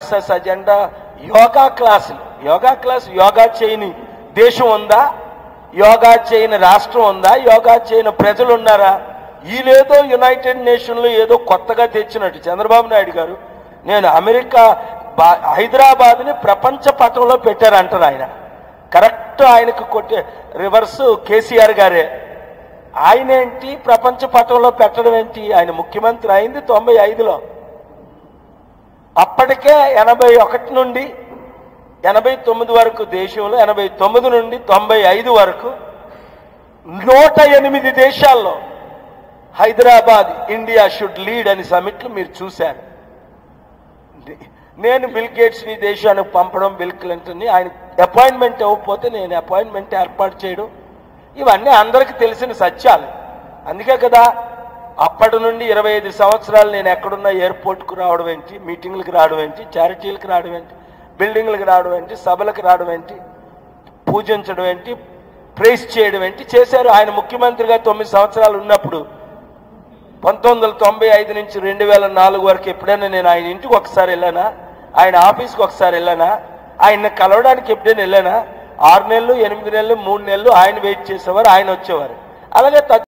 Success agenda yoga క్లాసులు. యోగా చేయని దేశం ఉందా? యోగా చేయని రాష్ట్రం ఉందా? యోగా చేయని ప్రజలు ఉన్నారా? వీళ్ళేదో యునైటెడ్ నేషన్లు ఏదో కొత్తగా తెచ్చినట్టు చంద్రబాబు నాయుడు గారు నేను అమెరికా హైదరాబాద్ని ప్రపంచ పటంలో పెట్టారంటారు ఆయన. కరెక్ట్ ఆయనకు కొట్టే రివర్స్ కేసీఆర్ గారే. ఆయన ఏంటి ప్రపంచ పటంలో పెట్టడం ఏంటి? ఆయన ముఖ్యమంత్రి అయింది 95లో. అప్పటికే 81 నుండి 89 వరకు దేశంలో, 89 నుండి 95 వరకు 108 దేశాల్లో హైదరాబాద్ ఇండియా షుడ్ లీడ్ అని సమిట్లు మీరు చూశారు. నేను బిల్ గేట్స్ని దేశానికి పంపడం, బిల్ క్లింటన్ని ఆయన అపాయింట్మెంట్ ఇవ్వకపోతే నేను అపాయింట్మెంట్ ఏర్పాటు చేయడం, ఇవన్నీ అందరికీ తెలిసిన సత్యాలు. అందుకే కదా అప్పటి నుండి 25 సంవత్సరాలు నేను ఎక్కడున్నా ఎయిర్పోర్ట్కు రావడం ఏంటి, మీటింగ్లకు రావడం ఏంటి, చారిటీలకు రావడం ఏంటి, బిల్డింగ్లకు రావడం ఏంటి, సభలకు రావడం ఏంటి, పూజించడం ఏంటి, ప్రైజ్ చేయడం ఏంటి చేశారు. ఆయన ముఖ్యమంత్రిగా 9 సంవత్సరాలు ఉన్నప్పుడు 1995 నుంచి 2004 వరకు ఎప్పుడైనా నేను ఆయన ఇంటికి ఒకసారి వెళ్ళానా? ఆయన ఆఫీస్కి ఒకసారి వెళ్ళానా? ఆయన్ని కలవడానికి ఎప్పుడైనా వెళ్ళానా? 6 నెలలు, 8 నెలలు, 3 నెలలు ఆయన వెయిట్ చేసేవారు, ఆయన వచ్చేవారు. అలాగే